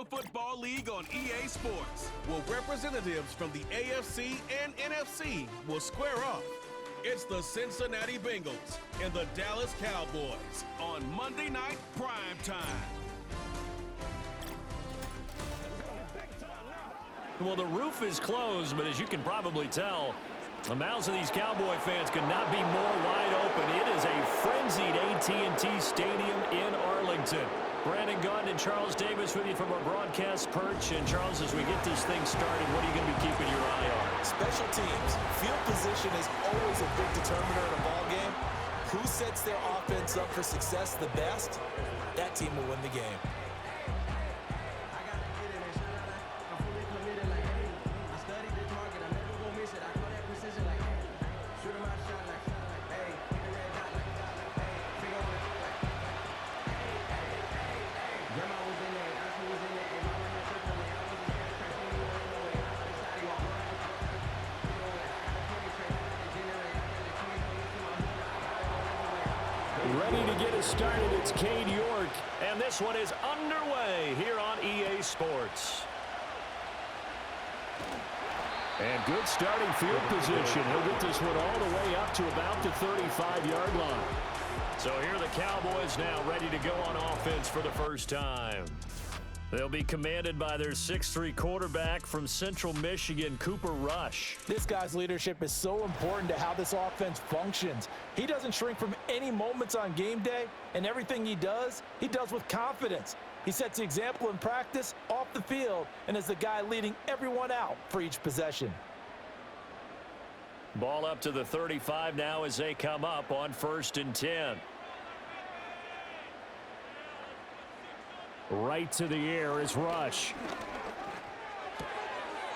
National Football League on EA Sports, where representatives from the AFC and NFC will square off. It's the Cincinnati Bengals and the Dallas Cowboys on Monday Night Prime Time. Well, the roof is closed, but as you can probably tell, the mouths of these Cowboy fans could not be more wide open. It is a frenzied AT&T Stadium in Arlington. Brandon Gunn and Charles Davis with you from our broadcast perch. And, Charles, as we get this thing started, what are you going to be keeping your eye on? Special teams. Field position is always a big determiner in a ball game. Who sets their offense up for success the best, that team will win the game. Ready to get us started, it's Cade York, and this one is underway here on EA Sports. And good starting field position. He'll get this one all the way up to about the 35-yard line. So here are the Cowboys now ready to go on offense for the first time. They'll be commanded by their 6'3" quarterback from Central Michigan, Cooper Rush. This guy's leadership is so important to how this offense functions. He doesn't shrink from any moments on game day, and everything he does with confidence. He sets the example in practice, off the field, and is the guy leading everyone out for each possession. Ball up to the 35 now as they come up on 1st and 10. Right to the air is Rush.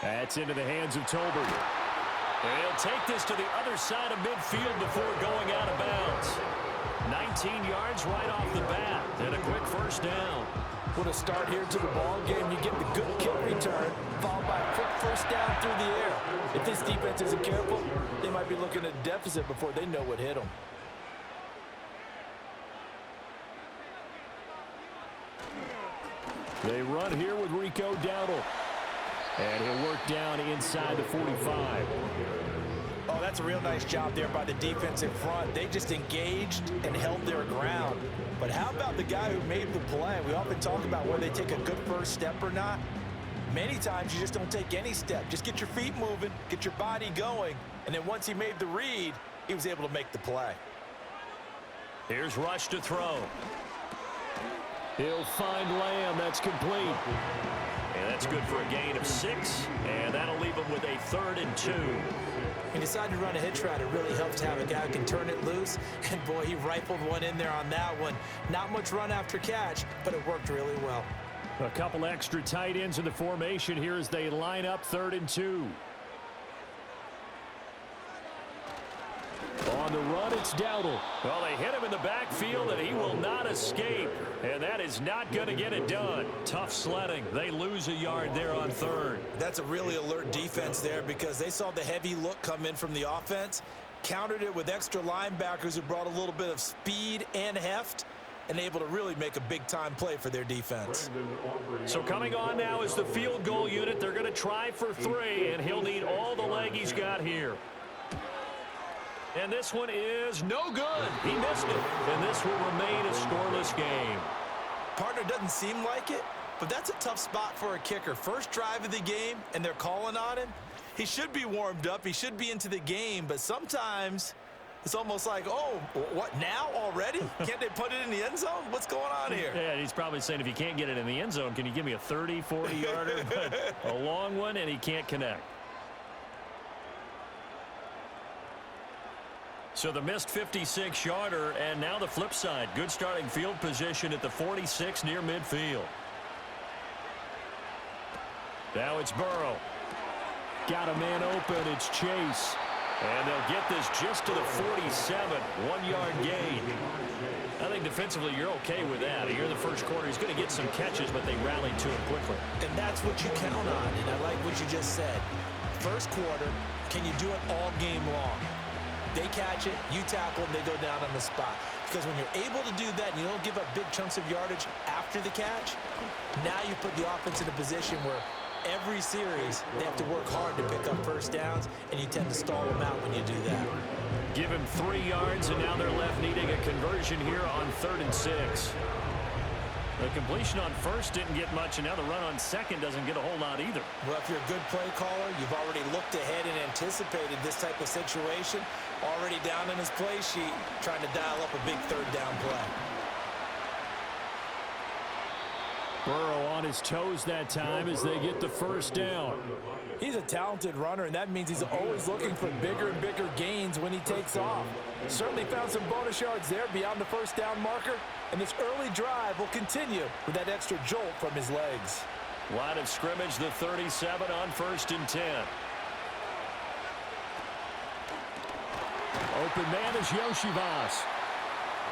That's into the hands of Tolbert. And he'll take this to the other side of midfield before going out of bounds. 19 yards right off the bat, and a quick first down. What a start here to the ball game. You get the good kick return, followed by a quick first down through the air. If this defense isn't careful, they might be looking at a deficit before they know what hit them. They run here with Rico Dowdle. And he'll work down inside the 45. Oh, that's a real nice job there by the defense in front. They just engaged and held their ground. But how about the guy who made the play? We often talk about whether they take a good first step or not. Many times you just don't take any step. Just get your feet moving, get your body going, and then once he made the read, he was able to make the play. Here's Rush to throw. He'll find Lamb. That's complete. And that's good for a gain of 6. And that'll leave him with a 3rd and 2. He decided to run a hitch route. It really helps to have a guy who can turn it loose. And, boy, he rifled one in there on that one. Not much run after catch, but it worked really well. A couple extra tight ends in the formation here as they line up 3rd and 2. On the run, it's Dowdle. Well, they hit him in the backfield, and he will not escape. And that is not going to get it done. Tough sledding. They lose a yard there on 3rd. That's a really alert defense there because they saw the heavy look come in from the offense, countered it with extra linebackers who brought a little bit of speed and heft, and able to really make a big-time play for their defense. So coming on now is the field goal unit. They're going to try for 3, and he'll need all the leg he's got here. And this one is no good. He missed it. And this will remain a scoreless game. Partner doesn't seem like it, but that's a tough spot for a kicker. First drive of the game, and they're calling on him. He should be warmed up. He should be into the game, but sometimes it's almost like, oh, what, now already? Can't they put it in the end zone? What's going on here? Yeah, he's probably saying, if you can't get it in the end zone, can you give me a 30, 40-yarder? But a long one, and he can't connect. So the missed 56-yarder, and now the flip side. Good starting field position at the 46 near midfield. Now it's Burrow. Got a man open. It's Chase. And they'll get this just to the 47. 1-yard gain. I think defensively you're okay with that. Here in the first quarter, he's going to get some catches, but they rallied to him quickly. And that's what you count on, and I like what you just said. First quarter, can you do it all game long? They catch it, you tackle them, they go down on the spot. Because when you're able to do that and you don't give up big chunks of yardage after the catch, now you put the offense in a position where every series they have to work hard to pick up first downs, and you tend to stall them out when you do that. Give him 3 yards, and now they're left needing a conversion here on 3rd and 6. The completion on first didn't get much, and now the run on second doesn't get a whole lot either. Well, if you're a good play caller, you've already looked ahead and anticipated this type of situation. Already down in his play sheet, trying to dial up a big 3rd down play. Burrow on his toes that time as they get the first down. He's a talented runner, and that means he's always looking for bigger and bigger gains when he takes off. Certainly found some bonus yards there beyond the first down marker, and this early drive will continue with that extra jolt from his legs. Line of scrimmage, the 37 on 1st and 10. Open man is Yoshivas.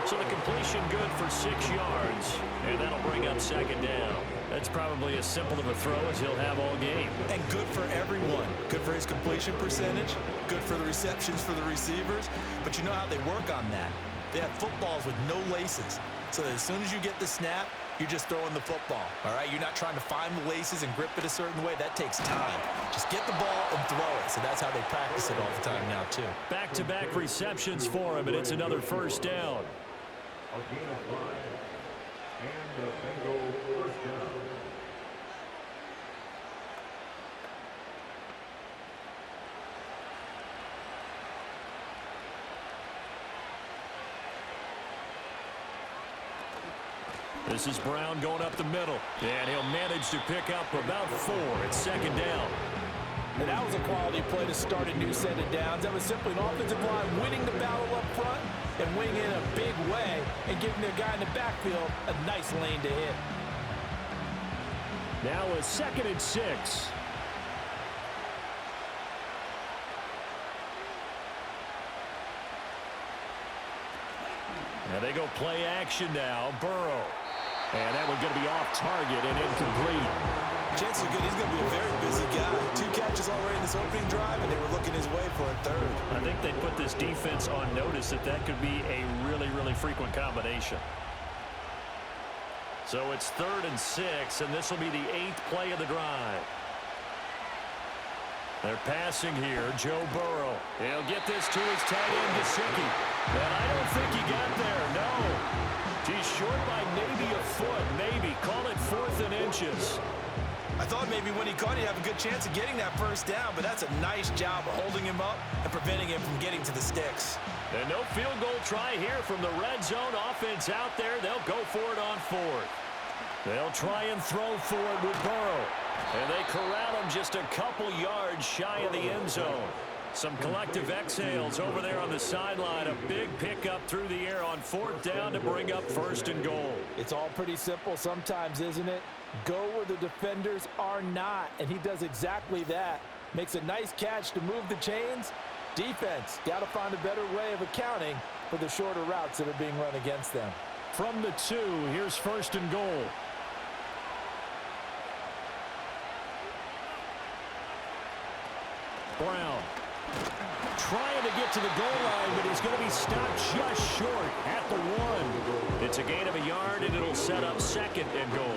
So the completion good for 6 yards, and that'll bring up 2nd down. That's probably as simple of a throw as he'll have all game. And good for everyone. Good for his completion percentage, good for the receptions for the receivers. But you know how they work on that. They have footballs with no laces. So that as soon as you get the snap, you're just throwing the football, all right? You're not trying to find the laces and grip it a certain way. That takes time. Just get the ball and throw it. So that's how they practice it all the time now, too. Back-to-back receptions for him, and it's another first down. A gain of 5, and the Bengals first down. This is Brown going up the middle, and he'll manage to pick up about 4. It's 2nd down. And that was a quality play to start a new set of downs. That was simply an offensive line winning the battle up front and winning in a big way and giving their guy in the backfield a nice lane to hit. Now a 2nd and 6. Now they go play action now. Burrow. And that one's going to be off target and incomplete. Chances are good he's going to be a very busy guy. 2 catches already in this opening drive, and they were looking his way for a 3rd. I think they put this defense on notice that that could be a really, really frequent combination. So it's 3rd and 6, and this will be the 8th play of the drive. They're passing here. Joe Burrow. He'll get this to his tight end, Gesicki. And I don't think he got there, no. He's short by maybe a foot, maybe. Call it 4th and inches. I thought maybe when he caught it, he'd have a good chance of getting that first down, but that's a nice job of holding him up and preventing him from getting to the sticks. And no field goal try here from the red zone offense out there. They'll go for it on 4th. They'll try and throw for it with Burrow. And they corral him just a couple yards shy of the end zone. Some collective exhales over there on the sideline. A big pickup through the air on 4th down to bring up 1st and goal. It's all pretty simple sometimes, isn't it? Go where the defenders are not, and he does exactly that. Makes a nice catch to move the chains. Defense, got to find a better way of accounting for the shorter routes that are being run against them. From the 2, here's 1st and goal. Brown trying to get to the goal line, but he's going to be stopped just short at the 1. It's a gain of a yard, and it'll set up 2nd and goal.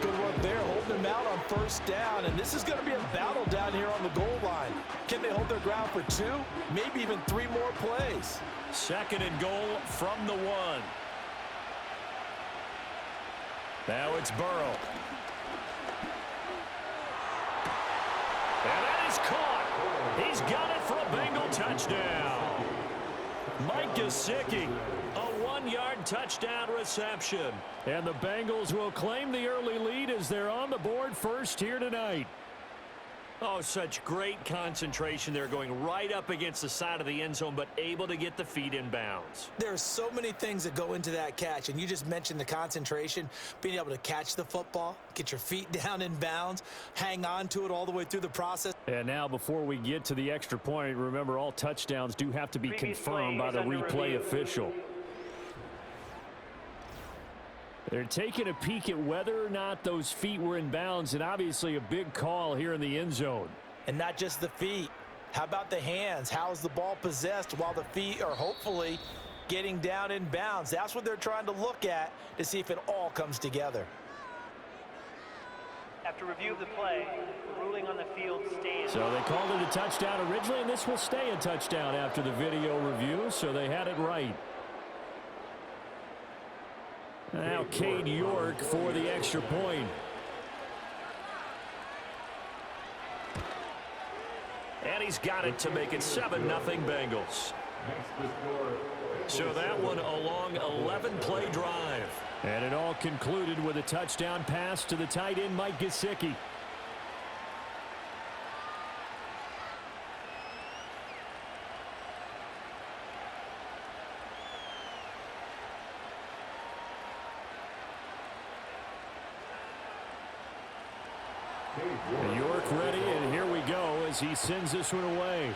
Good work there, holding him out on 1st down, and this is going to be a battle down here on the goal line. Can they hold their ground for 2, maybe even 3 more plays? 2nd and goal from the 1. Now it's Burrow. And that is caught. He's got it for a Bengal touchdown. Mike Gesicki, a 1-yard touchdown reception. And the Bengals will claim the early lead as they're on the board first here tonight. Oh, such great concentration there, going right up against the side of the end zone, but able to get the feet in bounds. There are so many things that go into that catch, and you just mentioned the concentration, being able to catch the football, get your feet down in bounds, hang on to it all the way through the process. And now before we get to the extra point, remember all touchdowns do have to be confirmed by the replay official. They're taking a peek at whether or not those feet were in bounds, and obviously a big call here in the end zone. And not just the feet. How about the hands? How is the ball possessed while the feet are hopefully getting down in bounds? That's what they're trying to look at to see if it all comes together. After review of the play, the ruling on the field stands. So they called it a touchdown originally, and this will stay a touchdown after the video review, so they had it right. Now Cade York for the extra point. And he's got it to make it 7-0 Bengals. So that one a long 11-play drive. And it all concluded with a touchdown pass to the tight end Mike Gesicki. York ready, and here we go as he sends this one away.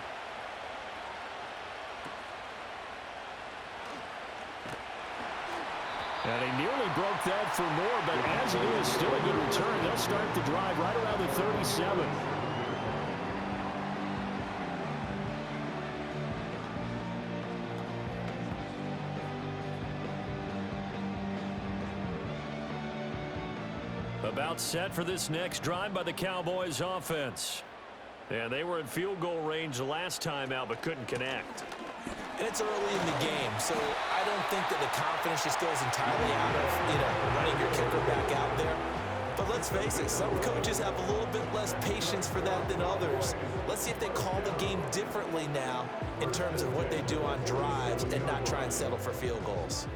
And he nearly broke that for more, but as it is, still a good return. They'll start the drive right around the 37. About set for this next drive by the Cowboys offense. And they were in field goal range the last time out, but couldn't connect. And it's early in the game, so I don't think that the confidence just goes entirely out of, running your kicker back out there. But let's face it, some coaches have a little bit less patience for that than others. Let's see if they call the game differently now in terms of what they do on drives and not try and settle for field goals.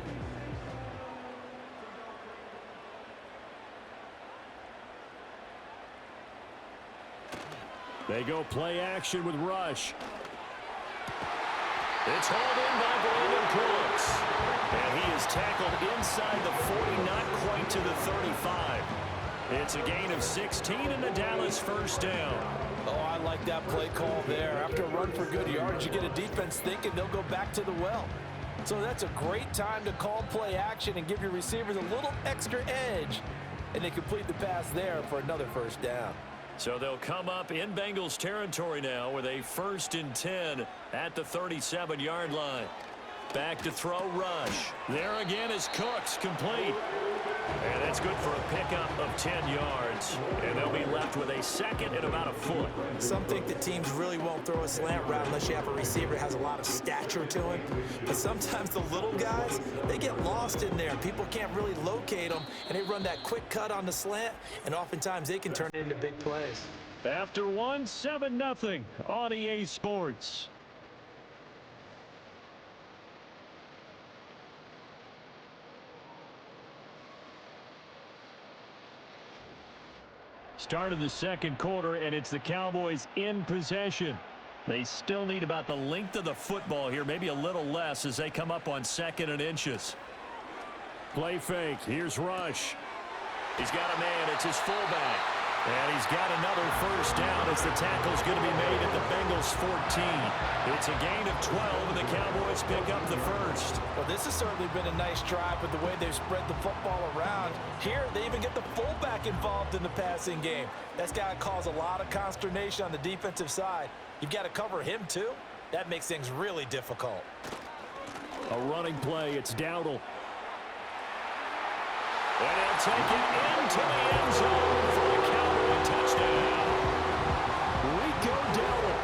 They go play action with Rush. It's hauled in by Brandon Cooks. And he is tackled inside the 40, not quite to the 35. It's a gain of 16 and a Dallas first down. Oh, I like that play call there. After a run for good yards, you get a defense thinking they'll go back to the well. So that's a great time to call play action and give your receivers a little extra edge. And they complete the pass there for another first down. So they'll come up in Bengals territory now with a 1st and 10 at the 37-yard line. Back to throw Rush. There again is Cooks, complete. And that's good for a pickup of 10 yards. And they'll be left with a second and about a foot. Some think the teams really won't throw a slant route unless you have a receiver that has a lot of stature to him. But sometimes the little guys, they get lost in there. People can't really locate them, and they run that quick cut on the slant, and oftentimes they can turn it into big plays. After one, 7-0 on EA Sports. Start of the second quarter, and it's the Cowboys in possession. They still need about the length of the football here, maybe a little less as they come up on 2nd and inches. Play fake. Here's Rush. He's got a man. It's his fullback. And he's got another first down as the tackle's going to be made at the Bengals 14. It's a gain of 12, and the Cowboys pick up the first. Well, this has certainly been a nice drive with the way they've spread the football around. Here, they even get the fullback involved in the passing game. That's got to cause a lot of consternation on the defensive side. You've got to cover him, too. That makes things really difficult. A running play. It's Dowdle. And he'll take it into the end zone for a Cowboy touchdown. Rico Dowdle,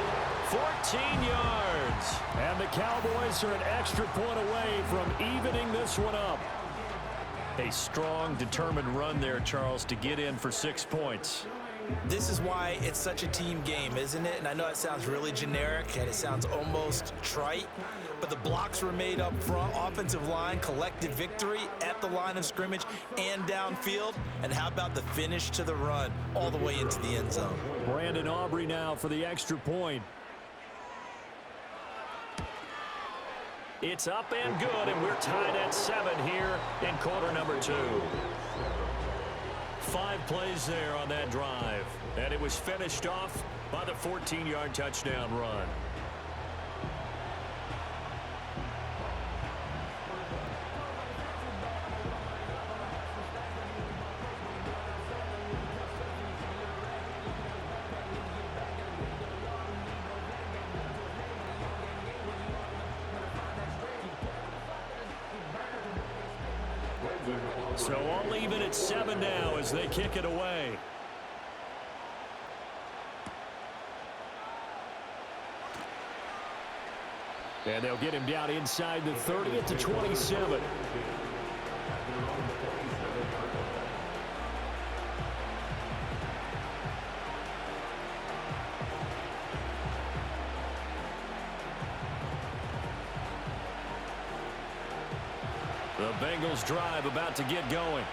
14 yards. And the Cowboys are an extra point away from evening this one up. A strong, determined run there, Charles, to get in for 6 points. This is why it's such a team game, isn't it? And I know it sounds really generic and it sounds almost trite, but the blocks were made up front, offensive line, collective victory at the line of scrimmage and downfield. And how about the finish to the run all the way into the end zone? Brandon Aubrey now for the extra point. It's up and good, and we're tied at 7 here in quarter number 2. 5 plays there on that drive, and it was finished off by the 14-yard touchdown run. So all even at 7 now as they kick it away. And they'll get him down inside the 30 at the 27. The Bengals drive about to get going.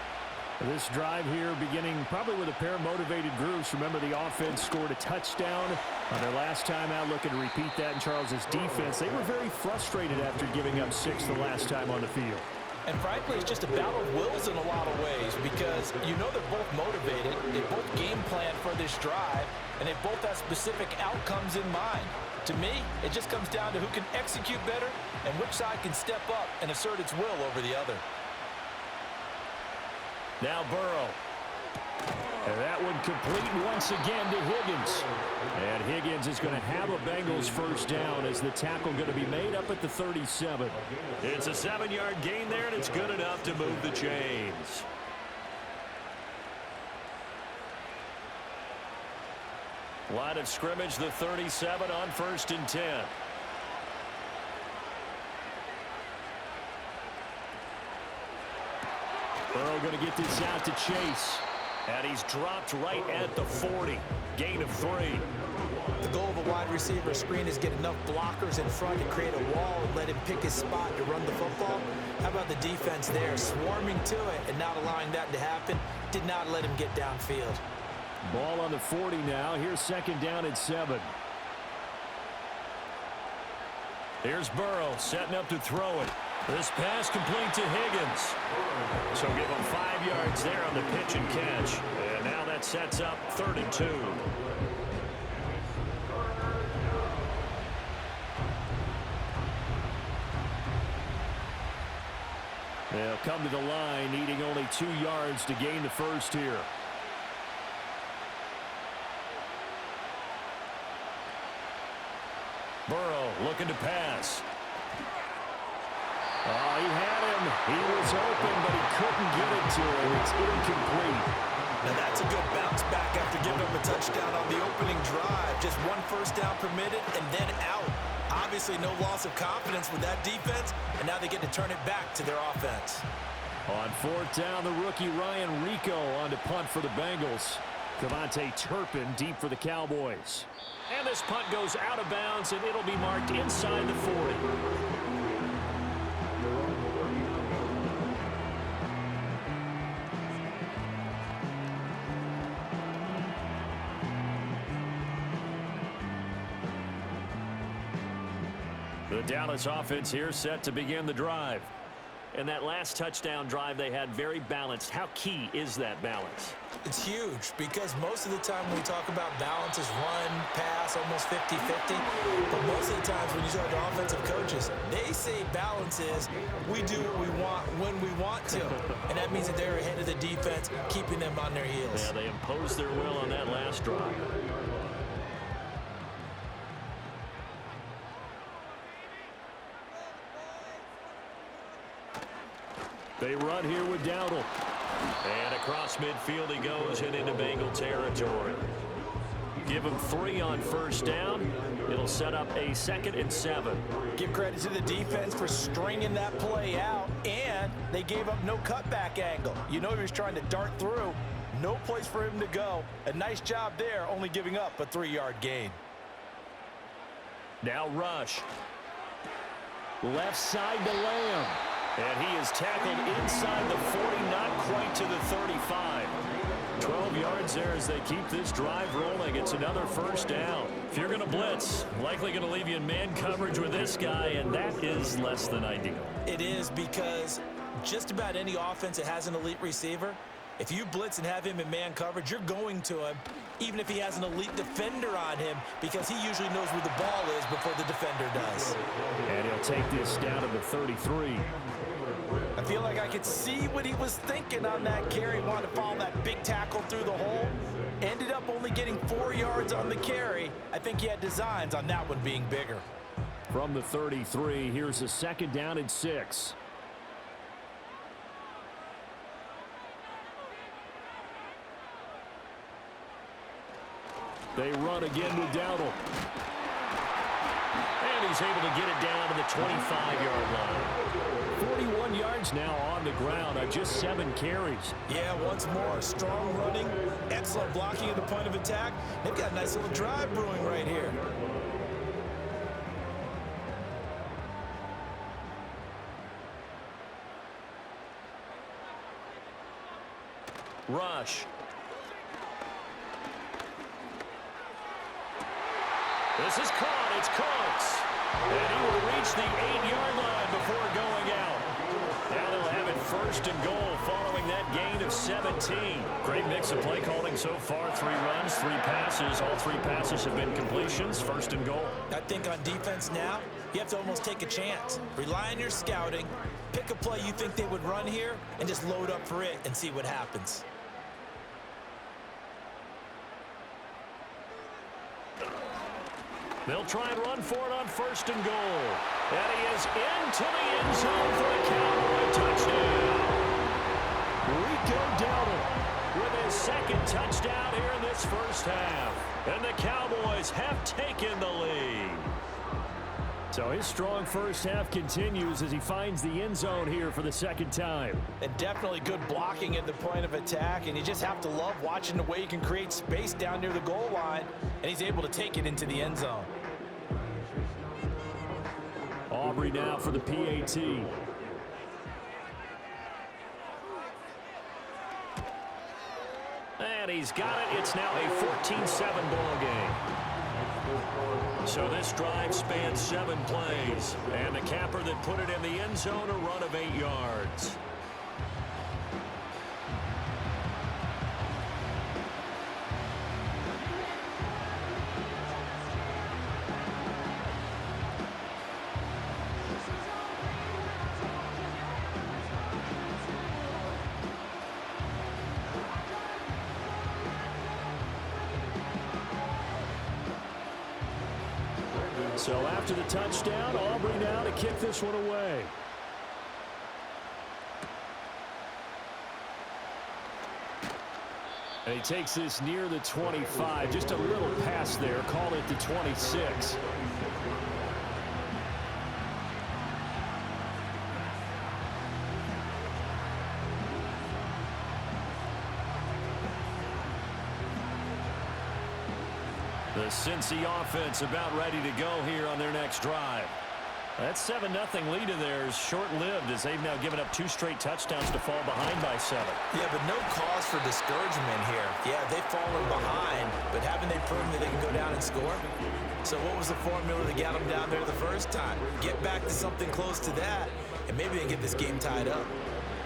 This drive here beginning probably with a pair of motivated groups. Remember, the offense scored a touchdown on their last time out, looking to repeat that in Charles's defense. They were very frustrated after giving up 6 the last time on the field. And frankly, it's just a battle of wills in a lot of ways because you know they're both motivated, they both game plan for this drive, and they both have specific outcomes in mind. To me, it just comes down to who can execute better and which side can step up and assert its will over the other. Now Burrow. And that one complete once again to Higgins. And Higgins is going to have a Bengals first down as the tackle going to be made up at the 37. It's a 7-yard gain there, and it's good enough to move the chains. Line of scrimmage, the 37 on 1st and 10. Burrow going to get this out to Chase. And he's dropped right at the 40. Gain of 3. The goal of a wide receiver screen is get enough blockers in front to create a wall and let him pick his spot to run the football. How about the defense there, swarming to it and not allowing that to happen? Did not let him get downfield. Ball on the 40 now. Here's 2nd down and 7. Here's Burrow setting up to throw it. This pass complete to Higgins. So give him 5 yards there on the pitch and catch. And now that sets up 3rd and 2. They'll come to the line, needing only 2 yards to gain the first here. Burrow looking to pass. Oh, he had him. He was open, but he couldn't get it to him. It's incomplete. Now that's a good bounce back after giving up a touchdown on the opening drive. Just 1 first down permitted and then out. Obviously no loss of confidence with that defense, and now they get to turn it back to their offense. On 4th down, the rookie Ryan Rico on to punt for the Bengals. Cavante Turpin deep for the Cowboys. And this punt goes out of bounds, and it'll be marked inside the 40. The Dallas offense here set to begin the drive. And that last touchdown drive they had very balanced. How key is that balance? It's huge because most of the time when we talk about balance is run, pass, almost 50-50. But most of the times when you talk to offensive coaches, they say balance is we do what we want when we want to. And that means that they're ahead of the defense, keeping them on their heels. Yeah, they imposed their will on that last drive. They run here with Dowdle. And across midfield he goes and into Bengal territory. Give him 3 on 1st down. It'll set up a 2nd and 7. Give credit to the defense for stringing that play out, and they gave up no cutback angle. You know he was trying to dart through. No place for him to go. A nice job there, only giving up a 3-yard gain. Now Rush. Left side to Lamb. And he is tackled inside the 40, not quite to the 35. 12 yards there as they keep this drive rolling. It's another 1st down. If you're going to blitz, likely going to leave you in man coverage with this guy, and that is less than ideal. It is because just about any offense that has an elite receiver, if you blitz and have him in man coverage, you're going to him, even if he has an elite defender on him, because he usually knows where the ball is before the defender does. And he'll take this down to the 33. I feel like I could see what he was thinking on that carry. Wanted to follow that big tackle through the hole. Ended up only getting 4 yards on the carry. I think he had designs on that one being bigger. From the 33, here's a 2nd down and 6. They run again with Dowdle. And he's able to get it down to the 25-yard line. 41 yards now on the ground on just 7 carries. Yeah, once more, strong running, excellent blocking at the point of attack. They've got a nice little drive brewing right here. Rush. This is caught. It's Coates. And he will reach the 8-yard line before going out. Now they'll have it first and goal following that gain of 17. Great mix of play calling so far. 3 runs, 3 passes. All 3 passes have been completions. First and goal. I think on defense now, you have to almost take a chance. Rely on your scouting. Pick a play you think they would run here and just load up for it and see what happens. They'll try and run for it on first and goal. And he is into the end zone for a Cowboy touchdown. Rico Dowdle with his 2nd touchdown here in this first half. And the Cowboys have taken the lead. So his strong first half continues as he finds the end zone here for the 2nd time. And definitely good blocking at the point of attack, and you just have to love watching the way he can create space down near the goal line, and he's able to take it into the end zone. Aubrey now for the PAT. And he's got it. It's now a 14-7 ball game. So this drive spans 7 plays. And the capper that put it in the end zone, a run of 8 yards. So after the touchdown, Aubrey now to kick this one away. And he takes this near the 25. Just a little pass there. Call it the 26. The Cincy offense about ready to go here on their next drive. That 7-0 lead of theirs short-lived as they've now given up 2 straight touchdowns to fall behind by 7. Yeah, but no cause for discouragement here. Yeah, they've fallen behind, but haven't they proven that they can go down and score? So what was the formula that got them down there the first time? Get back to something close to that, and maybe they can get this game tied up.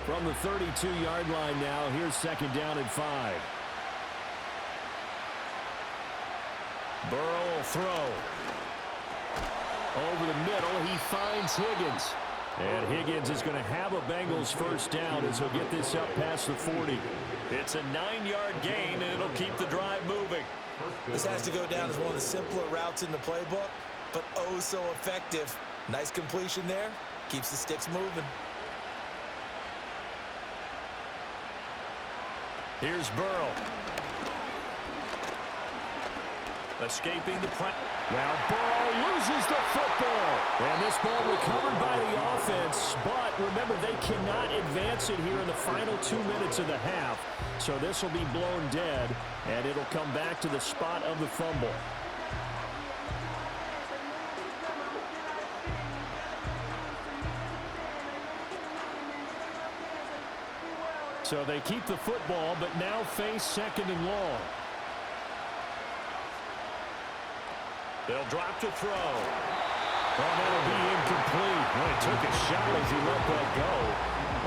From the 32-yard line now, here's 2nd down and 5. Burrow will throw. Over the middle, he finds Higgins. And Higgins is going to have a Bengals first down as he'll get this up past the 40. It's a 9-yard gain, and it'll keep the drive moving. This has to go down as one of the simpler routes in the playbook, but oh so effective. Nice completion there. Keeps the sticks moving. Here's Burrow. Escaping the press. Now Burrow loses the football. And this ball recovered by the offense. But remember, they cannot advance it here in the final 2 minutes of the half. So this will be blown dead, and it'll come back to the spot of the fumble. So they keep the football, but now face 2nd and long. They'll drop to throw. Oh, that'll be incomplete. Well, he took a shot as he let that go.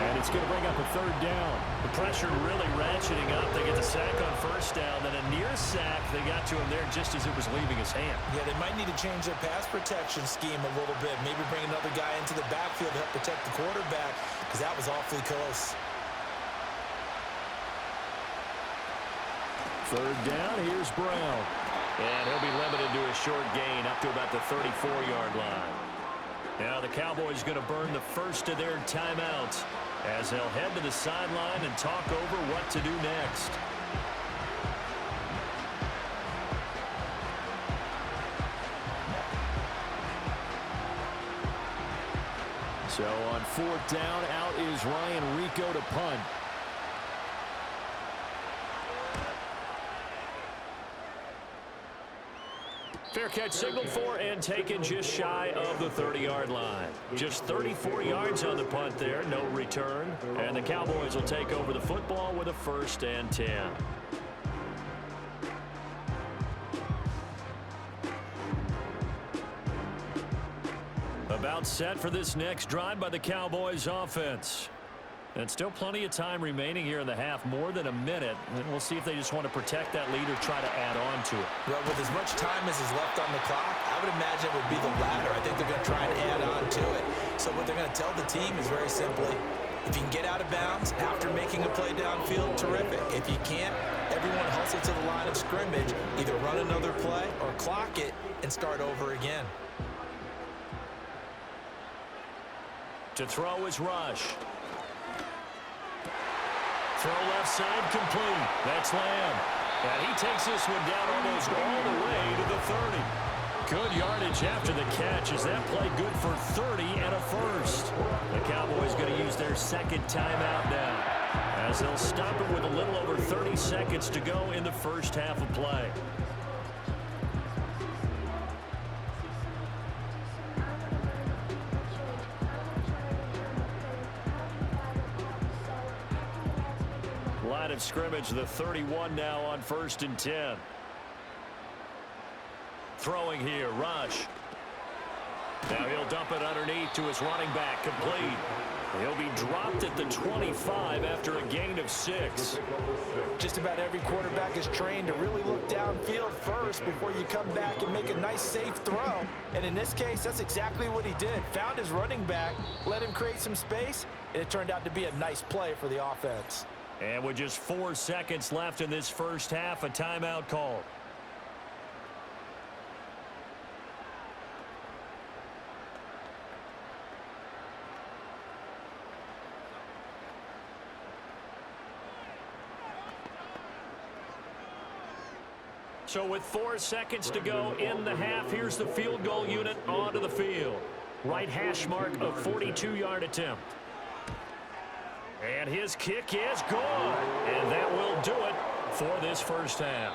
And it's going to bring up a 3rd down. The pressure really ratcheting up. They get the sack on first down. Then a near sack. They got to him there just as it was leaving his hand. Yeah, they might need to change their pass protection scheme a little bit. Maybe bring another guy into the backfield to help protect the quarterback, because that was awfully close. 3rd down. Here's Brown. And he'll be limited to a short gain up to about the 34-yard line. Now the Cowboys going to burn the first of their timeouts as they'll head to the sideline and talk over what to do next. So on 4th down, out is Ryan Rico to punt. Fair catch signaled for and taken just shy of the 30-yard line. Just 34 yards on the punt there, no return. And the Cowboys will take over the football with a 1st and 10. About set for this next drive by the Cowboys offense. And still plenty of time remaining here in the half, more than a minute. And we'll see if they just want to protect that lead or try to add on to it. Well, with as much time as is left on the clock, I would imagine it would be the latter. I think they're going to try and add on to it. So what they're going to tell the team is very simply, if you can get out of bounds after making a play downfield, terrific. If you can't, everyone hustle to the line of scrimmage, either run another play or clock it and start over again. To throw is Rush. Throw left side complete. That's Lamb. And he takes this one down almost all the way to the 30. Good yardage after the catch. Is that play good for 30 and a 1st? The Cowboys going to use their 2nd timeout now, as they'll stop it with a little over 30 seconds to go in the 1st half of play. Line of scrimmage, the 31 now on 1st and 10. Throwing here, Rush. Now he'll dump it underneath to his running back, complete. He'll be dropped at the 25 after a gain of 6. Just about every quarterback is trained to really look downfield first before you come back and make a nice, safe throw. And in this case, that's exactly what he did. Found his running back, let him create some space, and it turned out to be a nice play for the offense. And with just 4 seconds left in this 1st half, a timeout call. So with 4 seconds to go in the half, here's the field goal unit onto the field. Right hash mark of 42-yard attempt. And his kick is good. And that will do it for this 1st half.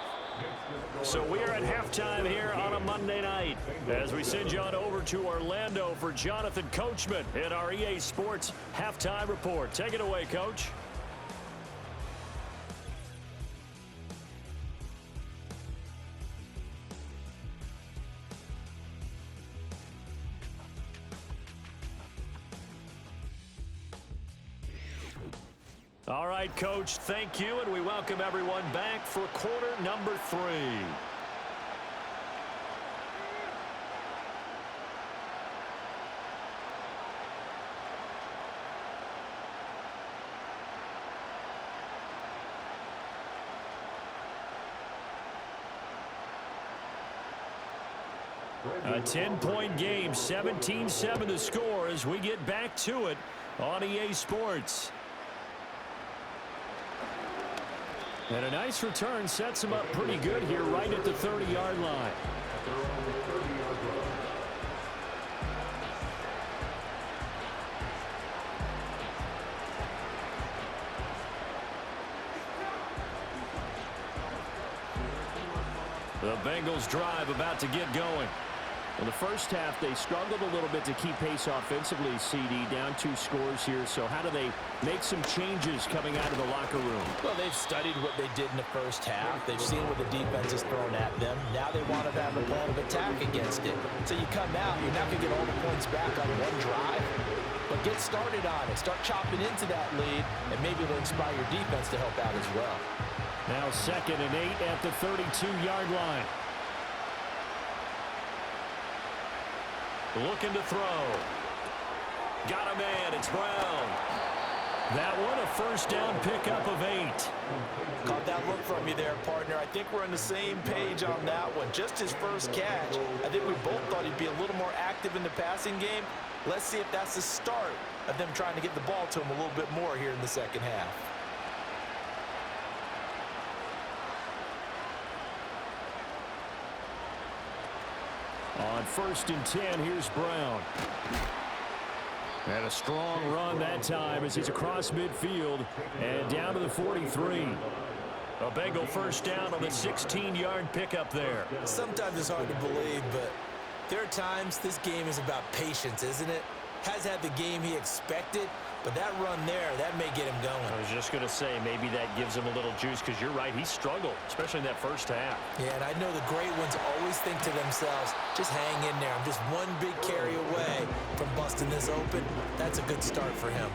So we are at halftime here on a Monday night as we send you on over to Orlando for Jonathan Coachman in our EA Sports Halftime Report. Take it away, Coach. All right, Coach, thank you, and we welcome everyone back for quarter number 3. A 10-point game, 17-7 the score as we get back to it on EA Sports. And a nice return sets him up pretty good here right at the 30-yard line. The Bengals drive about to get going. In the 1st half, they struggled a little bit to keep pace offensively, CD, down 2 scores here. So how do they make some changes coming out of the locker room? Well, they've studied what they did in the 1st half. They've seen what the defense is throwing at them. Now they want to have a plan of attack against it. So you come out, you're not going to get all the points back on one drive, but get started on it. Start chopping into that lead, and maybe it'll inspire your defense to help out as well. Now 2nd and 8 at the 32-yard line. Looking to throw. Got a man. It's Brown. That one, a 1st down pickup of 8. Caught that look from you there, partner. I think we're on the same page on that one. Just his 1st catch. I think we both thought he'd be a little more active in the passing game. Let's see if that's the start of them trying to get the ball to him a little bit more here in the 2nd half. On 1st and 10, here's Brown. And a strong run that time as he's across midfield and down to the 43. A Bengal first down on the 16-yard pickup there. Sometimes it's hard to believe, but there are times this game is about patience, isn't it? Has had the game he expected, but that run there, that may get him going. I was just going to say, maybe that gives him a little juice, because you're right, he struggled, especially in that first half. Yeah, and I know the great ones always think to themselves, just hang in there. I'm just one big carry away from busting this open. That's a good start for him.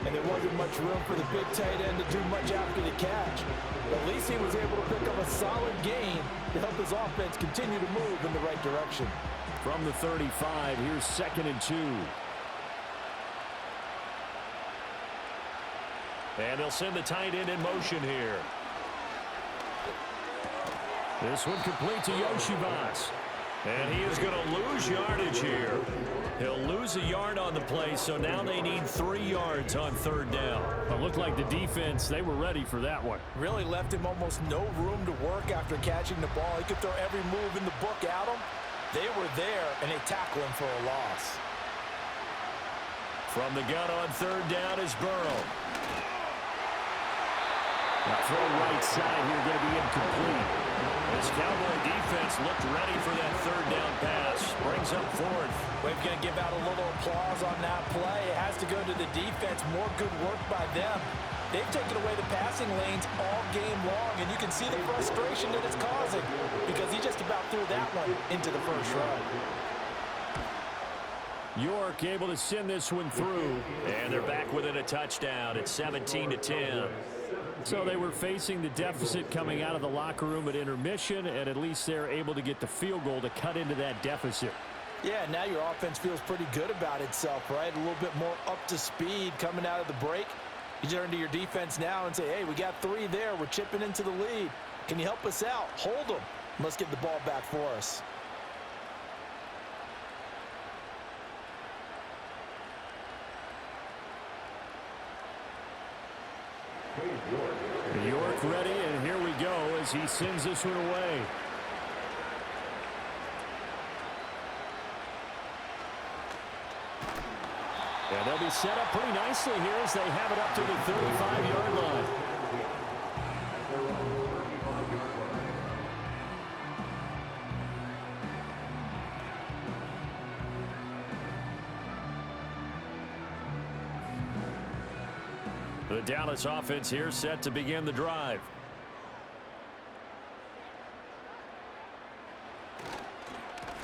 And there wasn't much room for the big tight end to do much after the catch. But at least he was able to pick up a solid gain to help his offense continue to move in the right direction. From the 35, here's 2nd and 2. And they'll send the tight end in motion here. This one complete to Yoshivas. And he is going to lose yardage here. He'll lose a yard on the play, so now they need 3 yards on 3rd down. It looked like the defense, they were ready for that one. Really left him almost no room to work after catching the ball. He could throw every move in the book at him. They were there, and they tackle him for a loss. From the gun on 3rd down is Burrow. Now throw right side here, going to be incomplete. This Cowboy defense looked ready for that 3rd down pass. Brings up 4th. We're going to give out a little applause on that play. It has to go to the defense. More good work by them. They've taken away the passing lanes all game long, and you can see the frustration that it's causing because he just about threw that one into the first run. York able to send this one through, and they're back within a touchdown. It's 17-10. So they were facing the deficit coming out of the locker room at intermission, and at least they're able to get the field goal to cut into that deficit. Yeah, now your offense feels pretty good about itself, right? A little bit more up to speed coming out of the break. You turn to your defense now and say, hey, we got 3 there. We're chipping into the lead. Can you help us out? Hold them. Let's get the ball back for us. York ready, and here we go as he sends this one away. And they'll be set up pretty nicely here as they have it up to the 35-yard line. The Dallas offense here set to begin the drive.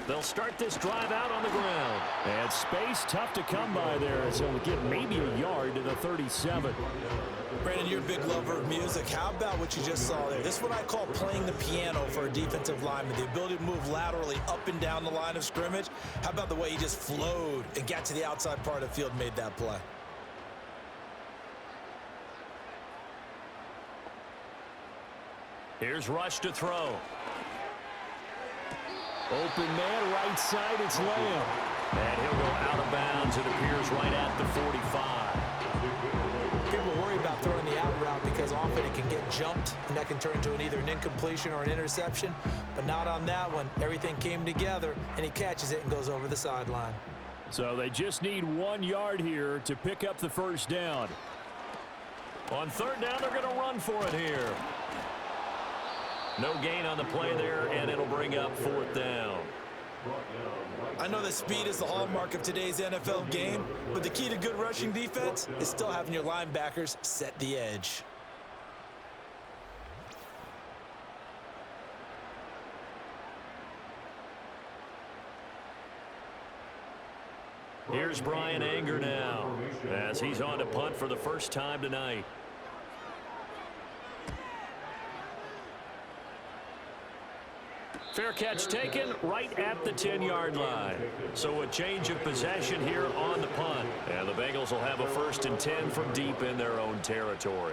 They'll start this drive out on the ground. And space tough to come by there, so we'll get maybe a yard to the 37. Brandon, you're a big lover of music. How about what you just saw there? This is what I call playing the piano for a defensive lineman. The ability to move laterally up and down the line of scrimmage. How about the way he just flowed and got to the outside part of the field and made that play? Here's Rush to throw. Open man, right side, it's Lamb. And he'll go out of bounds, it appears, right at the 45. People worry about throwing the out route because often it can get jumped, and that can turn into either an incompletion or an interception. But not on that one. Everything came together, and he catches it and goes over the sideline. So they just need 1 yard here to pick up the first down. On 3rd down, they're going to run for it here. No gain on the play there, and it'll bring up 4th down. I know that speed is the hallmark of today's NFL game, but the key to good rushing defense is still having your linebackers set the edge. Here's Brian Anger now as he's on to punt for the first time tonight. Fair catch taken right at the 10-yard line. So a change of possession here on the punt. And the Bengals will have a 1st and 10 from deep in their own territory.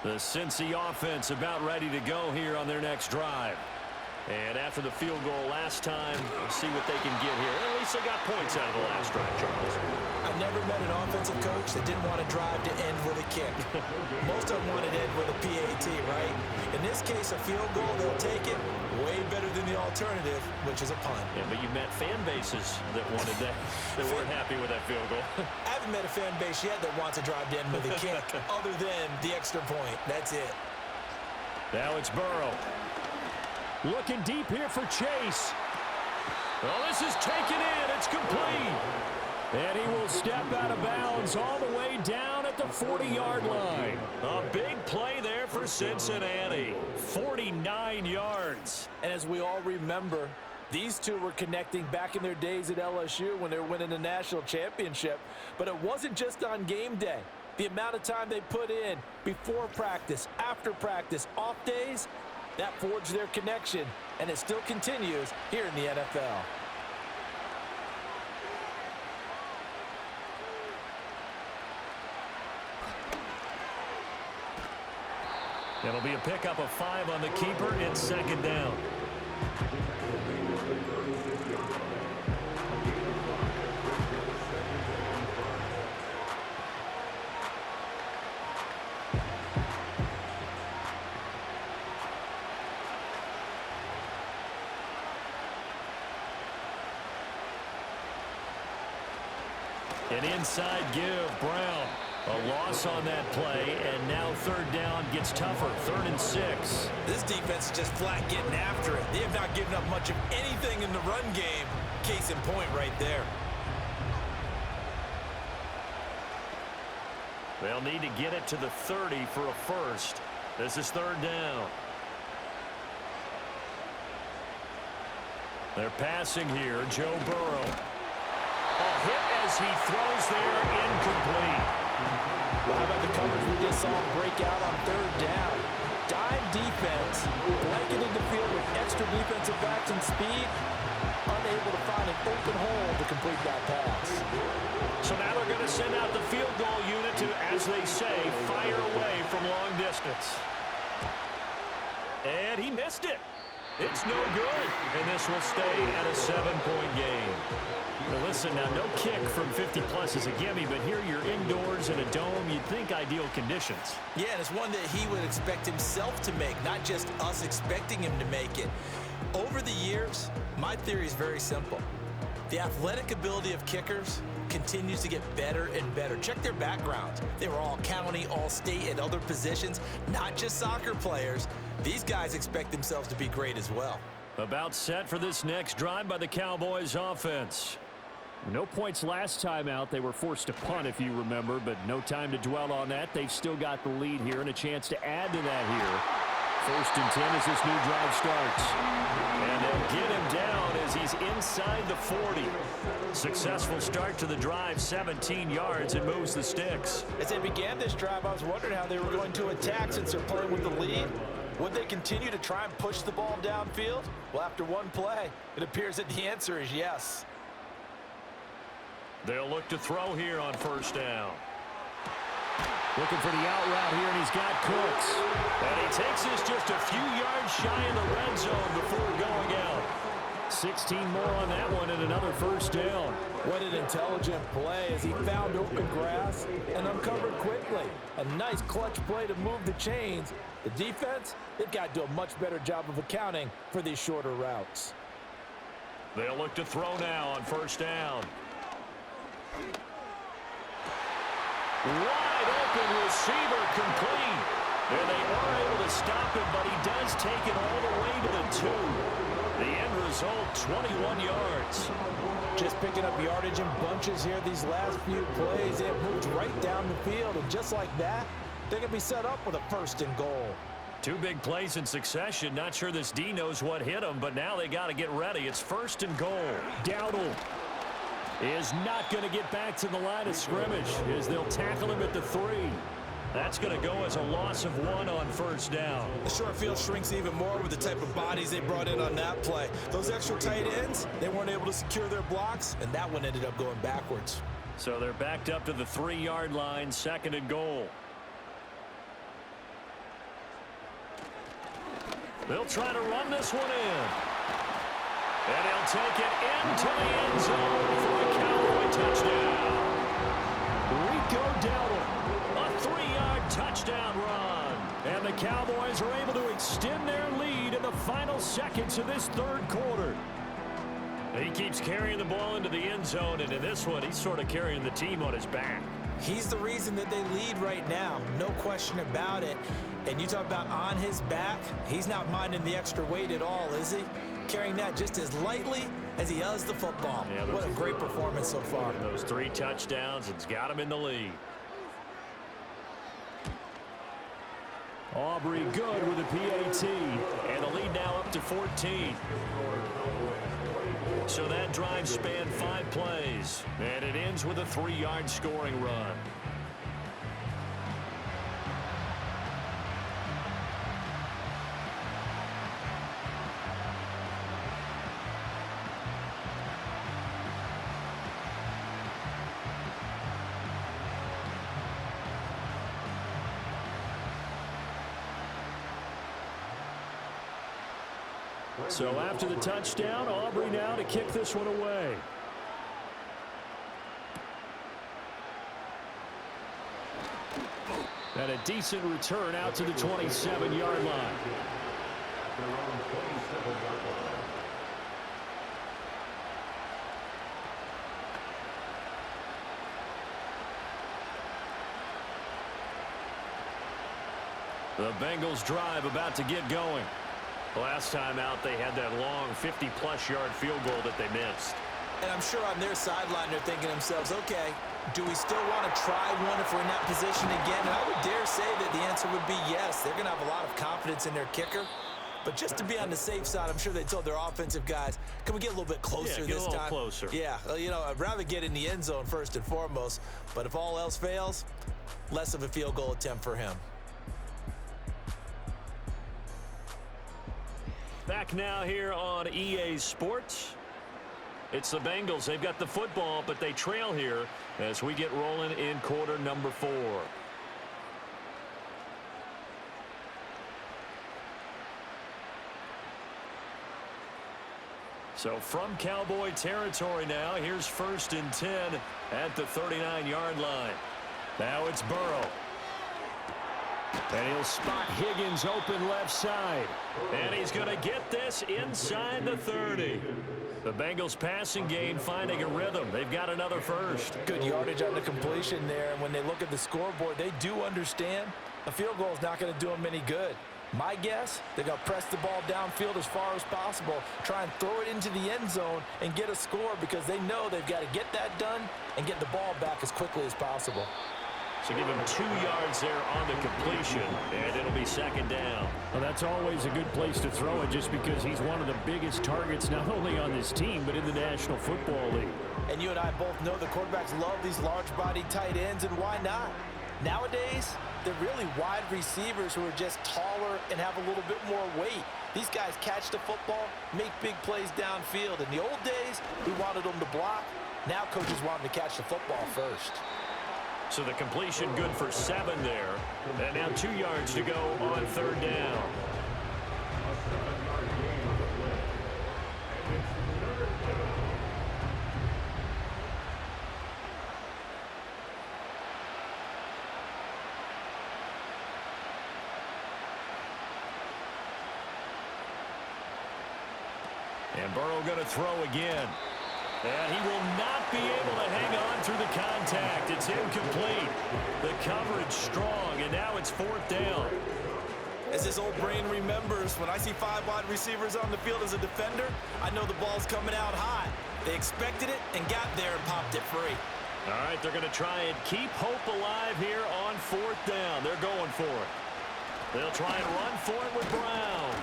The Cincy offense about ready to go here on their next drive. And after the field goal last time, we'll see what they can get here. At least they got points out of the last drive, Charles. I've never met an offensive coach that didn't want to drive to end with a kick. Most of them wanted to end with a PAT, right? In this case, a field goal, they'll take it. Way better than the alternative, which is a punt. Yeah, but you met fan bases that wanted that, that weren't happy with that field goal. I haven't met a fan base yet that wants to drive to end with a kick, other than the extra point. That's it. Now it's Burrow. Looking deep here for Chase. Well, this is taken in. It's complete. And he will step out of bounds all the way down at the 40-yard line. A big play there for Cincinnati. 49 yards. And as we all remember, these two were connecting back in their days at LSU when they were winning the national championship. But it wasn't just on game day. The amount of time they put in before practice, after practice, off days, that forged their connection, and it still continues here in the NFL. It'll be a pickup of 5 on the keeper. It's second down. An inside give, Brown. A loss on that play, and now third down gets tougher. 3rd and 6. This defense is just flat getting after it. They have not given up much of anything in the run game. Case in point right there. They'll need to get it to the 30 for a first. This is 3rd down. They're passing here. Joe Burrow. A hit as he throws there, incomplete. Well, how about the coverage we just saw him break out on 3rd down? Dime defense, blanketed the field with extra defensive backs and speed, unable to find an open hole to complete that pass. So now they're going to send out the field goal unit to, as they say, fire away from long distance. And he missed it. It's no good. And this will stay at a 7-point game. Now listen, now no kick from 50-plus is a gimme, but here you're indoors in a dome. You'd think ideal conditions. Yeah, and it's one that he would expect himself to make, not just us expecting him to make it. Over the years, my theory is very simple. The athletic ability of kickers continues to get better and better. Check their backgrounds. They were all county, all state, and other positions, not just soccer players. These guys expect themselves to be great as well. About set for this next drive by the Cowboys offense. No points last time out. They were forced to punt, if you remember, but no time to dwell on that. They've still got the lead here and a chance to add to that here. 1st and 10 as this new drive starts. And they'll get him down as he's inside the 40. Successful start to the drive, 17 yards, and moves the sticks. As they began this drive, I was wondering how they were going to attack since they're playing with the lead. Would they continue to try and push the ball downfield? Well, after one play, it appears that the answer is yes. They'll look to throw here on 1st down. Looking for the out route here, and he's got Cooks. And he takes this just a few yards shy of the red zone before going out. 16 more on that one and another 1st down. What an intelligent play as he found open grass and uncovered quickly. A nice clutch play to move the chains. The defense, they've got to do a much better job of accounting for these shorter routes. They'll look to throw now on 1st down. Wide open receiver complete. And they are able to stop him, but he does take it all the way to the 2. The end result, 21 yards. Just picking up yardage in bunches here these last few plays. They have moved right down the field, and just like that, they're going to be set up with a 1st and goal. 2 big plays in succession. Not sure this D knows what hit him, but now they got to get ready. It's 1st and goal. Dowdle is not going to get back to the line of scrimmage as they'll tackle him at the 3. That's going to go as a loss of 1 on 1st down. The short field shrinks even more with the type of bodies they brought in on that play. Those extra tight ends, they weren't able to secure their blocks, and that one ended up going backwards. So they're backed up to the 3-yard line, 2nd and goal. They'll try to run this one in. And he'll take it into the end zone for a Cowboy touchdown. Rico Dowdle, a 3-yard touchdown run. And the Cowboys are able to extend their lead in the final seconds of this third quarter. He keeps carrying the ball into the end zone, and in this one, he's sort of carrying the team on his back. He's the reason that they lead right now, no question about it. And you talk about on his back, he's not minding the extra weight at all, is he? Carrying that just as lightly as he does the football. Yeah, what a great performance so far. Those 3 touchdowns, it's got him in the lead. Aubrey good with a PAT, and the lead now up to 14. So that drive spanned 5 plays, and it ends with a 3-yard scoring run. So after the touchdown, Aubrey now to kick this one away. And a decent return out to the 27-yard line. The Bengals drive about to get going. Last time out, they had that long 50-plus yard field goal that they missed. And I'm sure on their sideline, they're thinking to themselves, okay, do we still want to try one if we're in that position again? And I would dare say that the answer would be yes. They're going to have a lot of confidence in their kicker. But just to be on the safe side, I'm sure they told their offensive guys, can we get a little bit closer this time? Yeah, get a little closer. Yeah, well, you know, I'd rather get in the end zone first and foremost. But if all else fails, less of a field goal attempt for him. Back now here on EA Sports. It's the Bengals. They've got the football, but they trail here as we get rolling in quarter number 4. So from Cowboy territory now, here's 1st and 10 at the 39-yard line. Now it's Burrow. And he'll spot Higgins open left side. And he's going to get this inside the 30. The Bengals passing game finding a rhythm. They've got another first. Good yardage on the completion there. And when they look at the scoreboard, they do understand a field goal is not going to do them any good. My guess, they're going to press the ball downfield as far as possible, try and throw it into the end zone and get a score because they know they've got to get that done and get the ball back as quickly as possible. So give him 2 yards there on the completion, and it'll be 2nd down. Well, that's always a good place to throw it just because he's one of the biggest targets not only on this team but in the National Football League. And you and I both know the quarterbacks love these large-bodied tight ends, and why not? Nowadays, they're really wide receivers who are just taller and have a little bit more weight. These guys catch the football, make big plays downfield. In the old days, we wanted them to block. Now coaches want them to catch the football first. So the completion good for 7 there. And now 2 yards to go on 3rd down. And Burrow going to throw again. And he will not be able to hang on through the contact. It's incomplete. The coverage strong, and now it's 4th down. As this old brain remembers, when I see 5 wide receivers on the field as a defender, I know the ball's coming out high. They expected it and got there and popped it free. All right, they're going to try and keep hope alive here on 4th down. They're going for it. They'll try and run for it with Brown.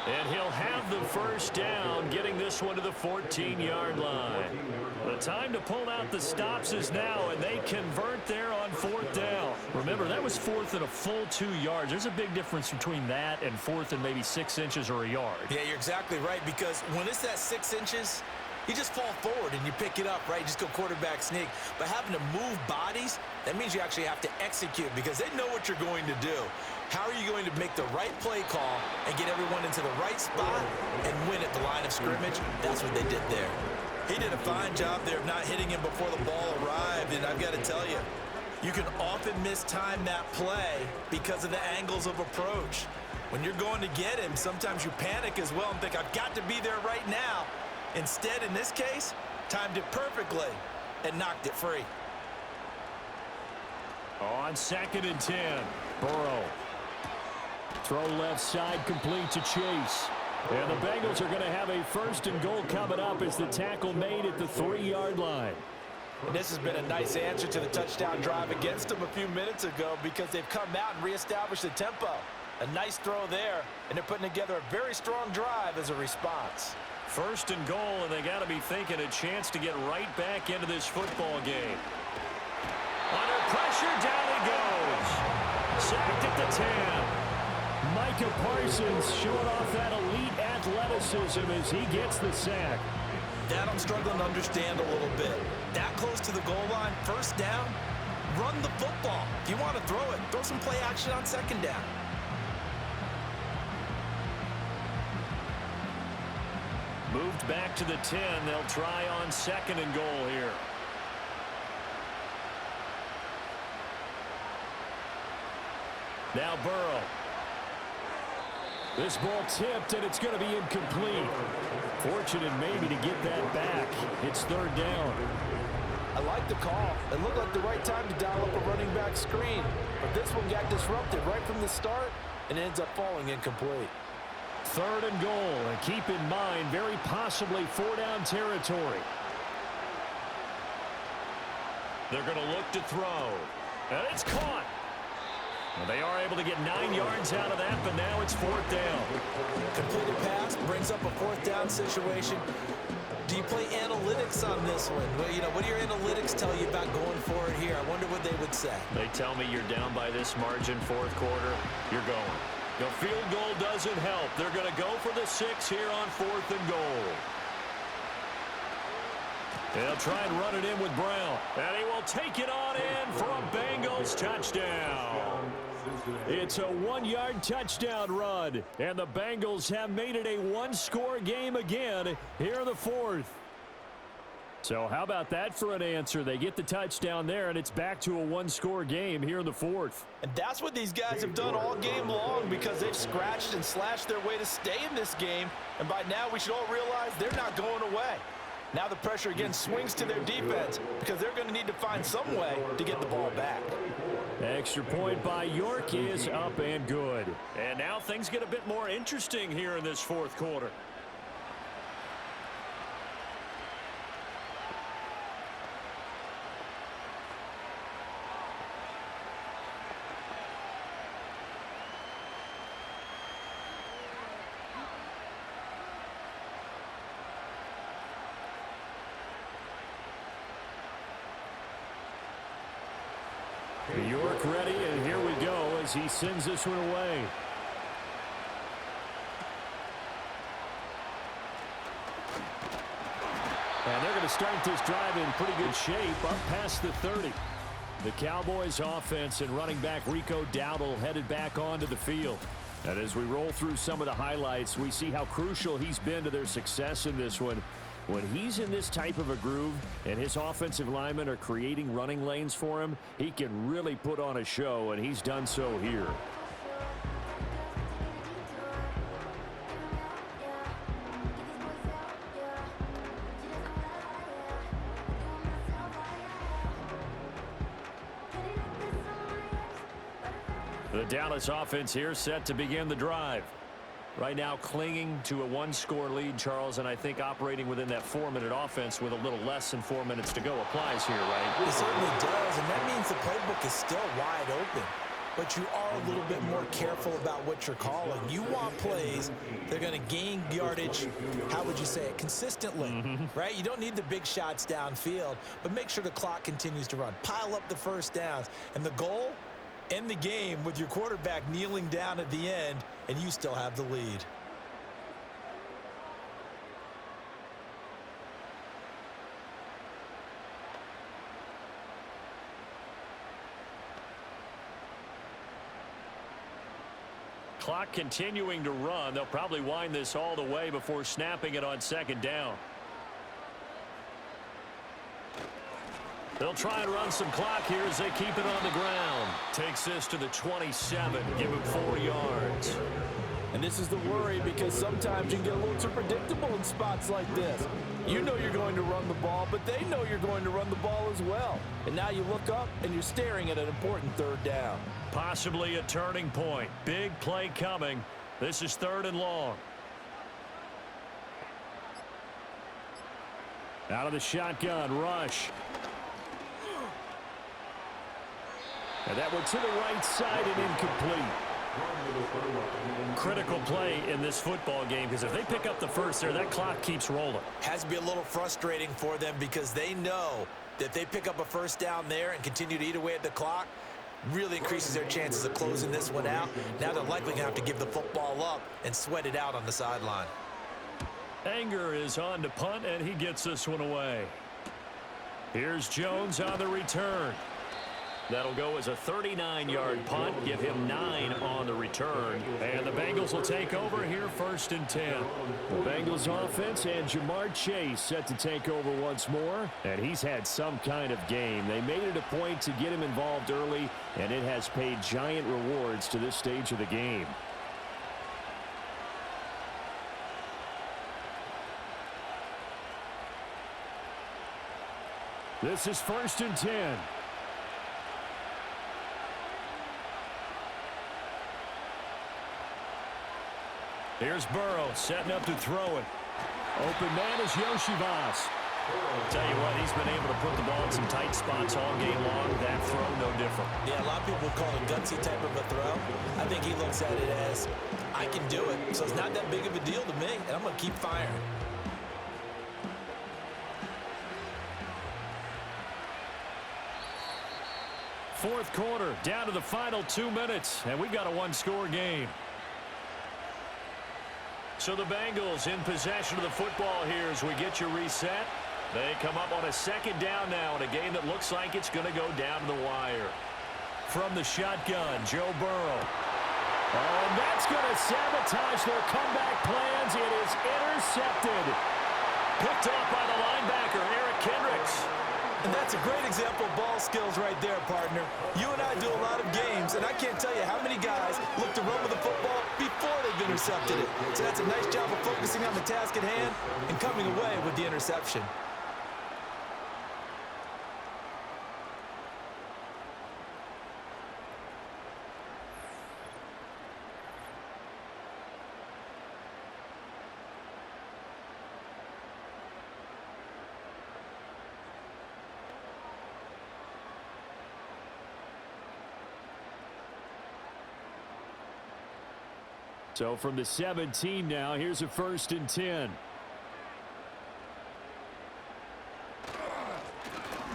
And he'll have the 1st down, getting this one to the 14-yard line. The time to pull out the stops is now, and they convert there on 4th down. Remember, that was 4th and a full 2 yards. There's a big difference between that and 4th and maybe 6 inches or a yard. Yeah, you're exactly right, because when it's that 6 inches, You just fall forward and you pick it up, right? You just go quarterback sneak. But having to move bodies, that means you actually have to execute because they know what you're going to do. How are you going to make the right play call and get everyone into the right spot and win at the line of scrimmage? That's what they did there. He did a fine job there of not hitting him before the ball arrived, and I've got to tell you, you can often mistime that play because of the angles of approach. When you're going to get him, sometimes you panic as well and think, I've got to be there right now. Instead, in this case, timed it perfectly and knocked it free. On 2nd and 10, Burrow. Throw left side, complete to Chase. And the Bengals are going to have a 1st and goal coming up as the tackle made at the 3-yard line. And this has been a nice answer to the touchdown drive against them a few minutes ago because they've come out and reestablished the tempo. A nice throw there, and they're putting together a very strong drive as a response. 1st and goal, and they got to be thinking a chance to get right back into this football game. Under pressure, down he goes. Sacked at the 10. Micah Parsons showing off that elite athleticism as he gets the sack. That I'm struggling to understand a little bit. That close to the goal line, 1st down, run the football. If you want to throw it, throw some play action on 2nd down. Moved back to the 10. They'll try on 2nd and goal here. Now Burrow. This ball tipped, and it's going to be incomplete. Fortunate maybe to get that back. It's 3rd down. I like the call. It looked like the right time to dial up a running back screen. But this one got disrupted right from the start and ends up falling incomplete. 3rd and goal, and keep in mind, very possibly 4-down territory. They're going to look to throw. And it's caught. Well, they are able to get 9 yards out of that, but now it's 4th down. Completed pass brings up a 4th down situation. Do you play analytics on this one? Well, you know, what do your analytics tell you about going for it here? I wonder what they would say. They tell me you're down by this margin, 4th quarter, you're going. The field goal doesn't help. They're going to go for the 6 here on 4th and goal. They'll try and run it in with Brown. And he will take it on in for a Bengals touchdown. It's a 1-yard touchdown run. And the Bengals have made it a 1-score game again here in the 4th. So how about that for an answer? They get the touchdown there, and it's back to a 1-score game here in the 4th. And that's what these guys have done all game long because they've scratched and slashed their way to stay in this game. And by now we should all realize they're not going away. Now the pressure again swings to their defense because they're going to need to find some way to get the ball back. Extra point by York is up and good. And now things get a bit more interesting here in this 4th quarter. York ready, and here we go as he sends this one away. And they're going to start this drive in pretty good shape up past the 30. The Cowboys offense and running back Rico Dowdle headed back onto the field. And as we roll through some of the highlights, we see how crucial he's been to their success in this one. When he's in this type of a groove and his offensive linemen are creating running lanes for him, he can really put on a show, and he's done so here. The Dallas offense here set to begin the drive. Right now clinging to a 1-score lead, Charles, and I think operating within that 4-minute offense with a little less than 4 minutes to go applies here, right? It certainly does, and that means the playbook is still wide open. But you are a little bit more careful about what you're calling. You want plays that are going to gain yardage, how would you say it, consistently, right? You don't need the big shots downfield, but make sure the clock continues to run. Pile up the 1st downs, and the goal, end the game with your quarterback kneeling down at the end, and you still have the lead. clock continuing to run. They'll probably wind this all the way before snapping it on second down. They'll try and run some clock here as they keep it on the ground. Takes this to the 27. Give him 4 yards. And this is the worry because sometimes you can get a little too predictable in spots like this. You know you're going to run the ball, but they know you're going to run the ball as well. And now you look up and you're staring at an important third down. Possibly a turning point. Big play coming. This is 3rd and long. Out of the shotgun, rush. And that went to the right side and incomplete. Critical play in this football game because if they pick up the first there, that clock keeps rolling. Has to be a little frustrating for them because they know that if they pick up a first down there and continue to eat away at the clock, really increases their chances of closing this one out. Now they're likely going to have to give the football up and sweat it out on the sideline. Anger is on to punt, and he gets this one away. Here's Jones on the return. That'll go as a 39-yard punt. Give him 9 on the return. And the Bengals will take over here 1st and 10. The Bengals offense and Jamar Chase set to take over once more. And he's had some kind of game. They made it a point to get him involved early, and it has paid giant rewards to this stage of the game. This is 1st and 10. Here's Burrow setting up to throw it. Open man is Yoshivas. Tell you what, he's been able to put the ball in some tight spots all game long. That throw, no different. Yeah, a lot of people call it a gutsy type of a throw. I think he looks at it as, I can do it, so it's not that big of a deal to me, and I'm going to keep firing. Fourth quarter, down to the final 2 minutes, and we've got a one-score game. So the Bengals in possession of the football here as we get you reset. They come up on a 2nd down now in a game that looks like it's going to go down to the wire. From the shotgun, Joe Burrow. Oh, and that's going to sabotage their comeback plans. It is intercepted. Picked off by the linebacker, Eric Kendricks. And that's a great example of ball skills right there, partner. You and I do a lot of games, and I can't tell you how many guys look to run with the football before they've intercepted it. So that's a nice job of focusing on the task at hand and coming away with the interception. So from the 17 now, here's a 1st and 10.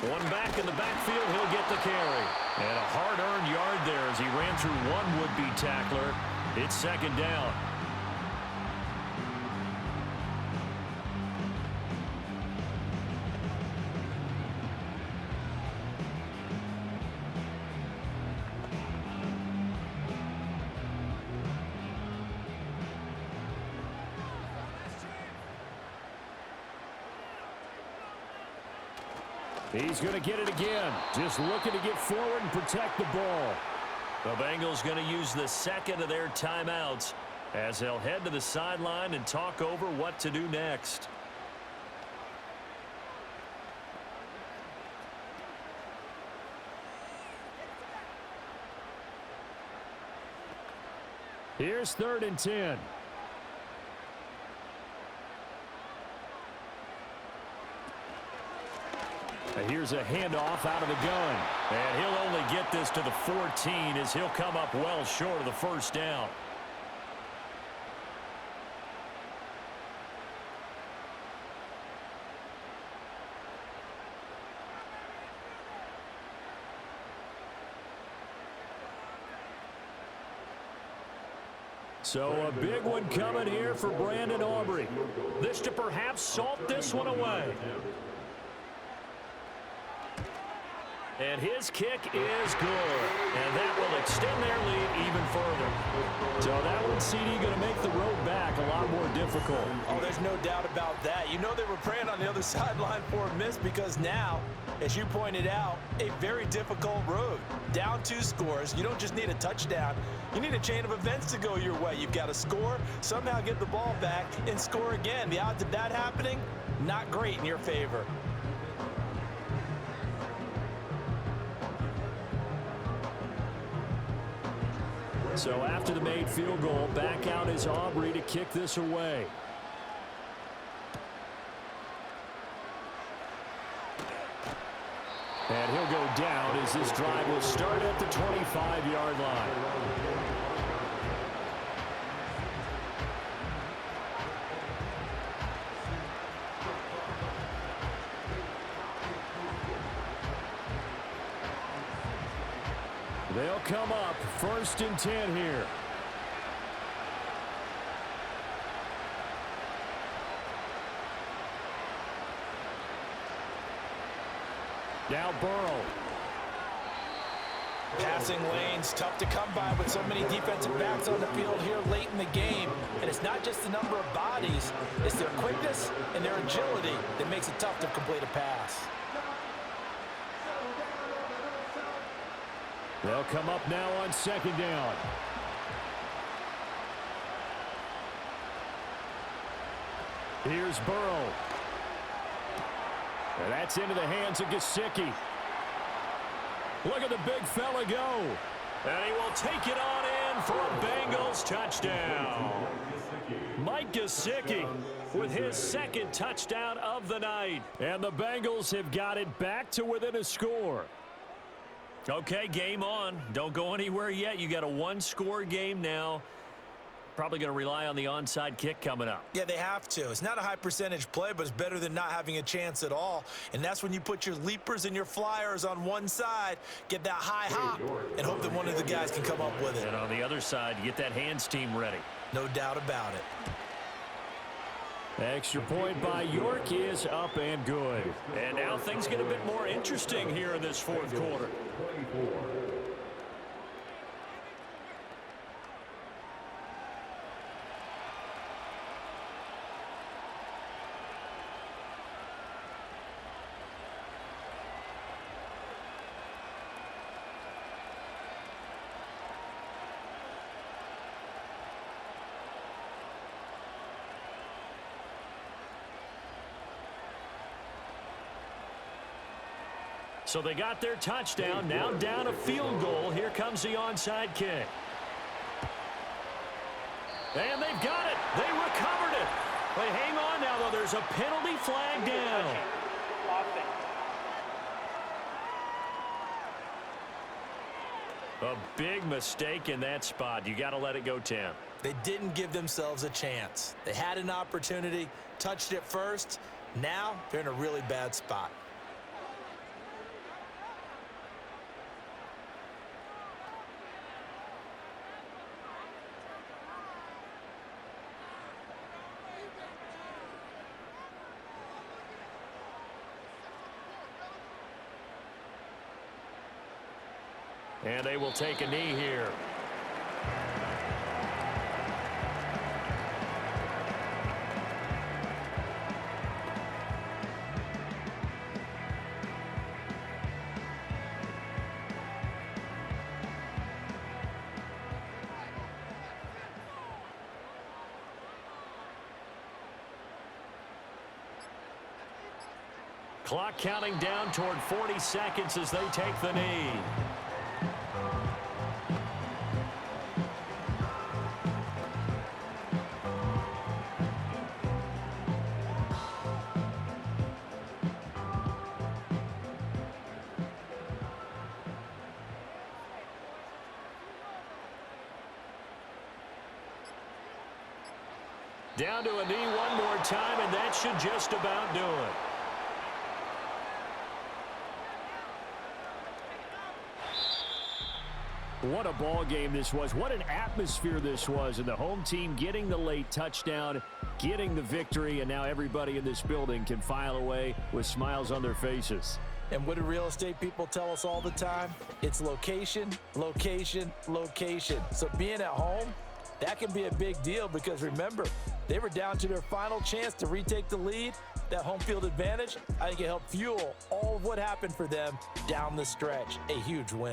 One back in the backfield, he'll get the carry. And a hard-earned yard there as he ran through one would-be tackler. It's 2nd down. He's going to get it again. Just looking to get forward and protect the ball. The Bengals going to use the 2nd of their timeouts as they'll head to the sideline and talk over what to do next. Here's 3rd and 10. Here's a handoff out of the gun. And he'll only get this to the 14 as he'll come up well short of the 1st down. So a big one coming here for Brandon Aubrey. This to perhaps salt this one away. And his kick is good. And that will extend their lead even further. So that one, CD, going to make the road back a lot more difficult. Oh, there's no doubt about that. You know they were praying on the other sideline for a miss because now, as you pointed out, a very difficult road. Down 2 scores. You don't just need a touchdown. You need a chain of events to go your way. You've got to score, somehow get the ball back, and score again. The odds of that happening, not great in your favor. So after the made field goal, back out is Aubrey to kick this away. And he'll go down as this drive will start at the 25-yard line. They'll come up 1st and 10 here. Now Burrow. Passing lanes, tough to come by with so many defensive backs on the field here late in the game. And it's not just the number of bodies, it's their quickness and their agility that makes it tough to complete a pass. They'll come up now on 2nd down. Here's Burrow. And that's into the hands of Gesicki. Look at the big fella go. And he will take it on in for a Bengals touchdown. Mike Gesicki with his 2nd touchdown of the night. And the Bengals have got it back to within a score. Okay, game on. Don't go anywhere yet. You got a 1-score game now. Probably going to rely on the onside kick coming up. Yeah, they have to. It's not a high percentage play, but it's better than not having a chance at all. And that's when you put your leapers and your flyers on one side, get that high hop, and hope that one of the guys can come up with it. And on the other side, you get that hands team ready. No doubt about it. Extra point by York is up and good. And now things get a bit more interesting here in this 4th quarter. So they got their touchdown, now down a field goal. Here comes the onside kick. And they've got it. They recovered it. But hang on now, though. There's a penalty flag down. A big mistake in that spot. You got to let it go 10. They didn't give themselves a chance. They had an opportunity, touched it first. Now they're in a really bad spot. And they will take a knee here. Clock counting down toward 40 seconds as they take the knee. Down to a knee one more time, and that should just about do it. What a ball game this was. What an atmosphere this was. And the home team getting the late touchdown, getting the victory, and now everybody in this building can file away with smiles on their faces. And what do real estate people tell us all the time? It's location, location, location. So being at home, that can be a big deal because remember, they were down to their final chance to retake the lead. That home field advantage, I think it helped fuel all of what happened for them down the stretch. A huge win.